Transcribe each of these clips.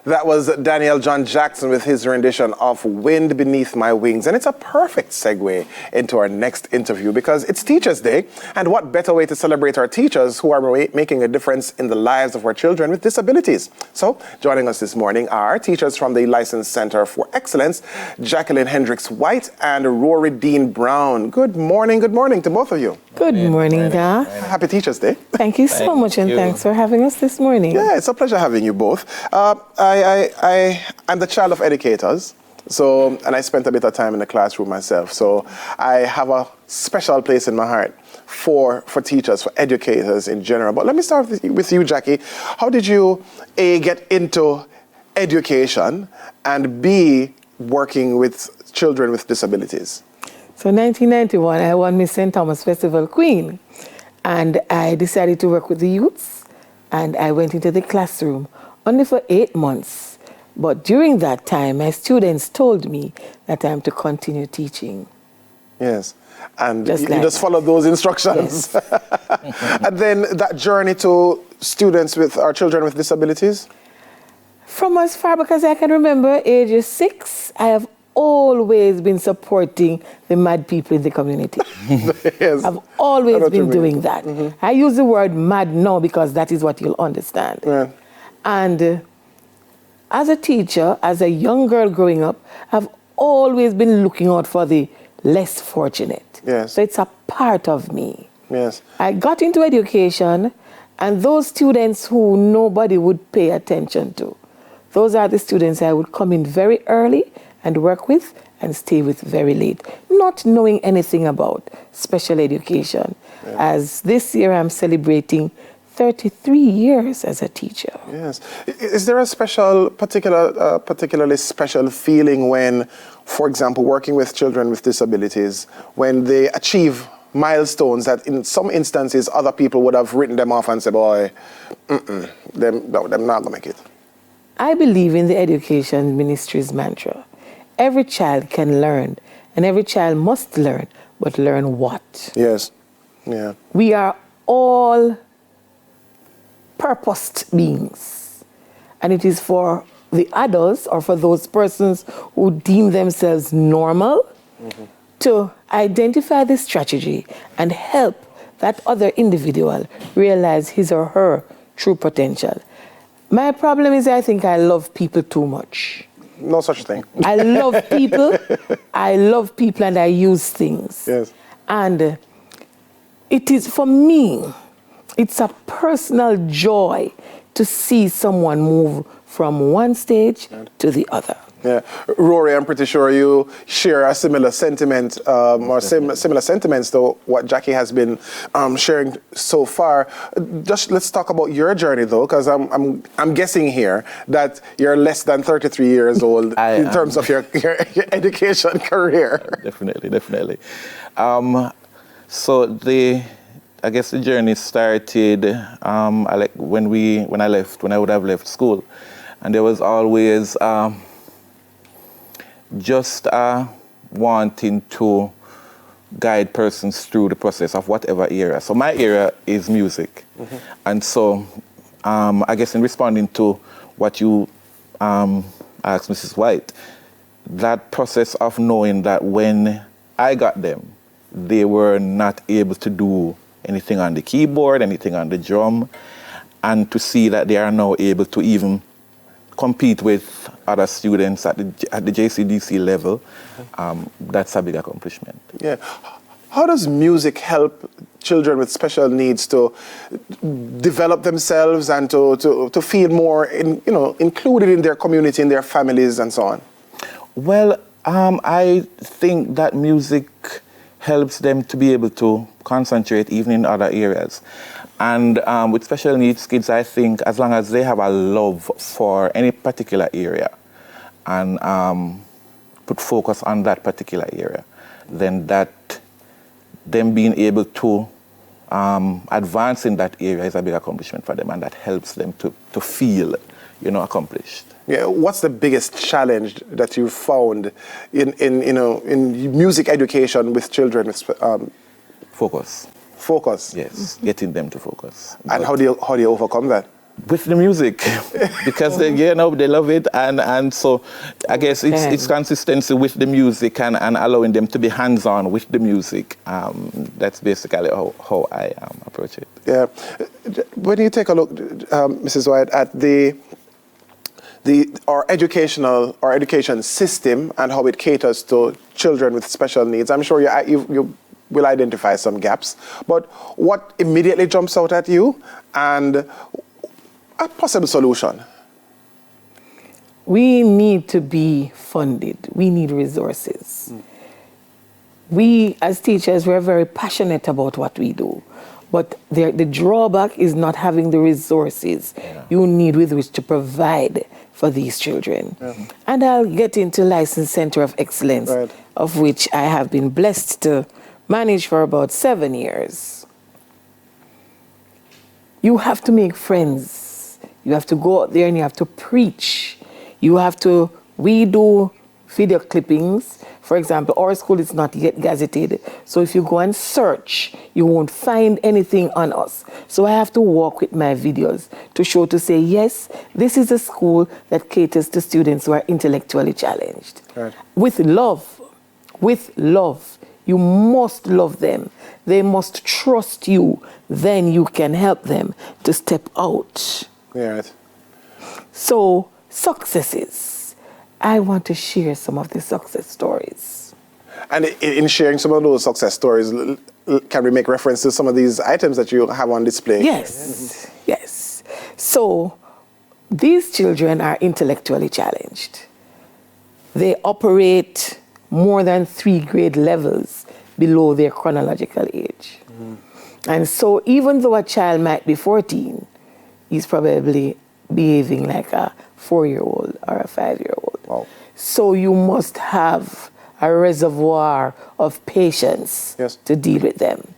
That was Daniel John Jackson with his rendition of Wind Beneath My Wings. And it's a perfect segue into our next interview because it's Teachers Day. And what better way to celebrate our teachers who are making a difference in the lives of our children with disabilities. So joining us this morning are teachers from the Licensed Center for Excellence, Jacqueline Hendricks White and Rory Dean Brown. Good morning to both of you. Good morning, Ga. Happy Teachers Day. Thank you so much, and thanks for having us this morning. Yeah, it's a pleasure having you both. I'm the child of educators, and I spent a bit of time in the classroom myself. So I have a special place in my heart for teachers, for educators in general. But let me start with you, Jackie. How did you, A, get into education, and B, working with children with disabilities? So in 1991, I won Miss St. Thomas Festival Queen, and I decided to work with the youths, and I went into the classroom only for 8 months. But during that time, my students told me that I'm to continue teaching. Yes, and you just followed those instructions. Yes. And then that journey to students with our children with disabilities? From as far back as I can remember, age 6, I have always been supporting the mad people in the community. Yes. I've always been doing that. Mm-hmm. I use the word mad now because that is what you'll understand. Yeah. And as a teacher, as a young girl growing up, I've always been looking out for the less fortunate. Yes. So it's a part of me. Yes. I got into education, and those students who nobody would pay attention to, those are the students I would come in very early and work with and stay with very late, not knowing anything about special education. Yeah. As this year I'm celebrating 33 years as a teacher. Yes. Is there a particularly special feeling when, for example, working with children with disabilities, when they achieve milestones that in some instances other people would have written them off and said, boy, them not gonna make it? I believe in the education ministry's mantra. Every child can learn, and every child must learn, but learn what? Yes. Yeah. We are all purposed beings, and it is for the adults or for those persons who deem themselves normal to identify the strategy and help that other individual realize his or her true potential. My problem is I think I love people too much. No such thing. I love people. I love people, and I use things. Yes. And it is, for me, it's a personal joy to see someone move from one stage to the other. Yeah, Rory, I'm pretty sure you share a similar sentiment, or similar sentiments to what Jackie has been sharing so far. Just let's talk about your journey, though, because I'm guessing here that you're less than 33 years old in terms of your education career. Definitely. So I guess the journey started when I would have left school, and there was always just wanting to guide persons through the process of whatever area. So my area is music. Mm-hmm. And so I guess in responding to what you asked Mrs. White, that process of knowing that when I got them, they were not able to do anything on the keyboard, anything on the drum, and to see that they are now able to even compete with other students at the JCDC level, that's a big accomplishment. Yeah. How does music help children with special needs to develop themselves and to feel more included in their community, in their families, and so on? Well, I think that music helps them to be able to concentrate even in other areas. And with special needs kids, I think as long as they have a love for any particular area and put focus on that particular area, then them being able to advance in that area is a big accomplishment for them, and that helps them to feel, accomplished. Yeah, what's the biggest challenge that you found in music education with children with focus? Focus. Yes, getting them to focus. And how do you overcome that? With the music, because they love it, and so I guess it's consistency with the music and allowing them to be hands-on with the music. That's basically how I approach it. Yeah. When you take a look, Mrs. White, at our education system and how it caters to children with special needs, I'm sure you will identify some gaps. But what immediately jumps out at you, and a possible solution? We need to be funded. We need resources. We, as teachers, we're very passionate about what we do. But the drawback is not having the resources you need with which to provide for these children. And I'll get into Licensed Center of Excellence, of which I have been blessed to manage for about 7 years. You have to make friends. You have to go out there and you have to preach. We do video clippings. For example, our school is not yet gazetted. So if you go and search, you won't find anything on us. So I have to walk with my videos to say, yes, this is a school that caters to students who are intellectually challenged. With love. You must love them. They must trust you. Then you can help them to step out. So, successes. I want to share some of the success stories. And in sharing some of those success stories, can we make reference to some of these items that you have on display? Yes, yes. So, these children are intellectually challenged. They operate more than 3 grade levels below their chronological age. And so, even though a child might be 14, he's probably behaving like a 4-year-old or a 5-year-old. Wow. So you must have a reservoir of patience to deal with them.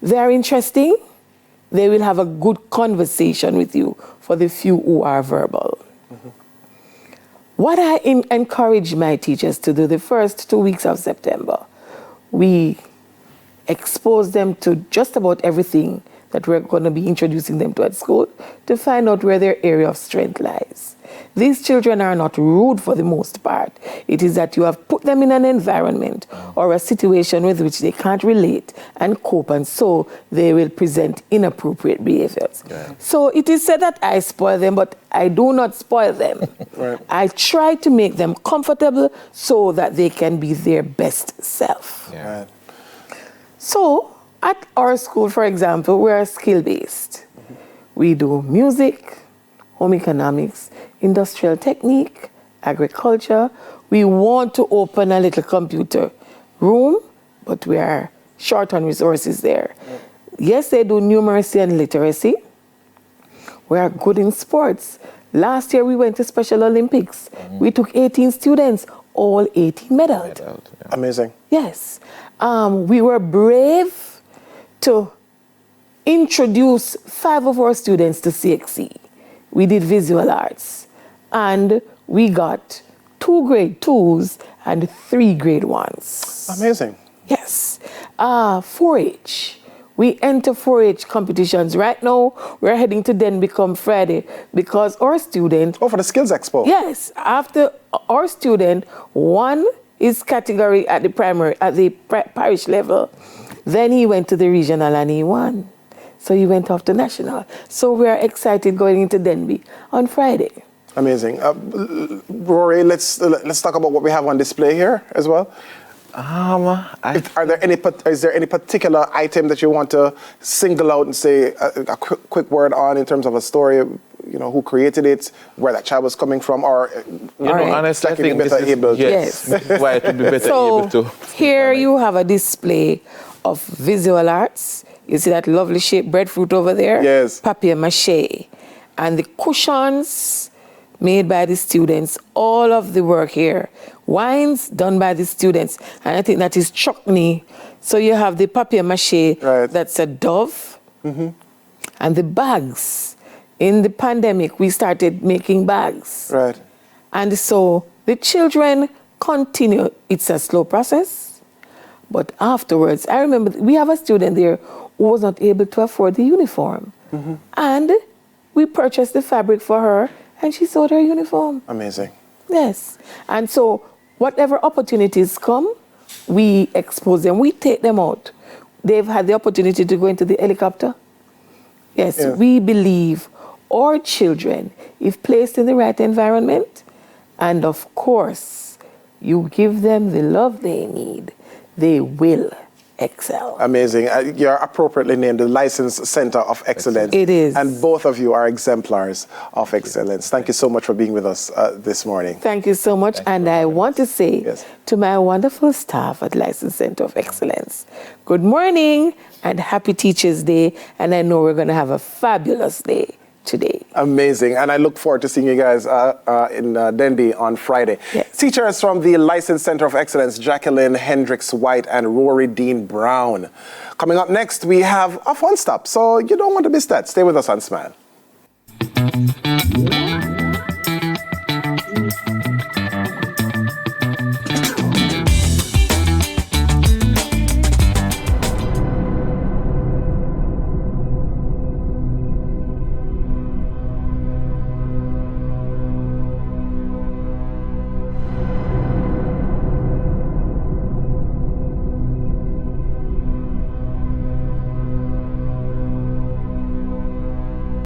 They're interesting. They will have a good conversation with you for the few who are verbal. What I encourage my teachers to do the first 2 weeks of September, we expose them to just about everything that we're going to be introducing them to at school to find out where their area of strength lies. These children are not rude for the most part. It is that you have put them in an environment or a situation with which they can't relate and cope, and so they will present inappropriate behaviors. So it is said that I spoil them, but I do not spoil them. I try to make them comfortable so that they can be their best self. So, at our school, for example, we are skill-based. We do music, home economics, industrial technique, agriculture. We want to open a little computer room, but we are short on resources there. Yes, they do numeracy and literacy. We are good in sports. Last year, we went to Special Olympics. We took 18 students, all 18 medaled. Amazing. Yes. We were brave to introduce 5 of our students to CXC. We did visual arts, and we got 2 grade 2s and 3 grade 1s. Amazing. Yes. 4-H. We enter 4-H competitions. Right now, we're heading to Denby come Friday because our student... Oh, for the Skills Expo. Yes. After our student, 1 is category at the primary, at the parish level. Then he went to the regional and he won. So he went off to national. So we are excited going into Denby on Friday. Amazing. Rory, let's talk about what we have on display here as well. Is there any particular item that you want to single out and say a quick word on in terms of a story? You know, who created it, where that child was coming from, or honestly, I think better able. Yes. Why to be better so able to. Here you have a display of visual arts. You see that lovely shaped breadfruit over there? Yes. Papier-mâché. And the cushions made by the students, all of the work here. Wines done by the students. And I think that is chutney. So you have the papier-mâché, that's a dove. And the bags. In the pandemic, we started making bags. And so the children continue. It's a slow process. But afterwards, I remember we have a student there who was not able to afford the uniform. And we purchased the fabric for her, and she sewed her uniform. Amazing. Yes. And so whatever opportunities come, we expose them. We take them out. They've had the opportunity to go into the helicopter. Yes, we believe our children, if placed in the right environment, and of course, you give them the love they need, they will excel. Amazing. You're appropriately named the Licensed Center of Excellence. It is. And both of you are exemplars of excellence. Thank you so much for being with us this morning. Thank you so much. And I want to say to my wonderful staff at Licensed Center of Excellence, good morning and happy Teachers' Day. And I know we're going to have a fabulous day today. Amazing. And I look forward to seeing you guys in Denby on Friday. Yes. Teachers from the Licensed Center of Excellence, Jacqueline Hendricks White and Rory Dean Brown. Coming up next, we have a fun stop. So you don't want to miss that. Stay with us on Smile.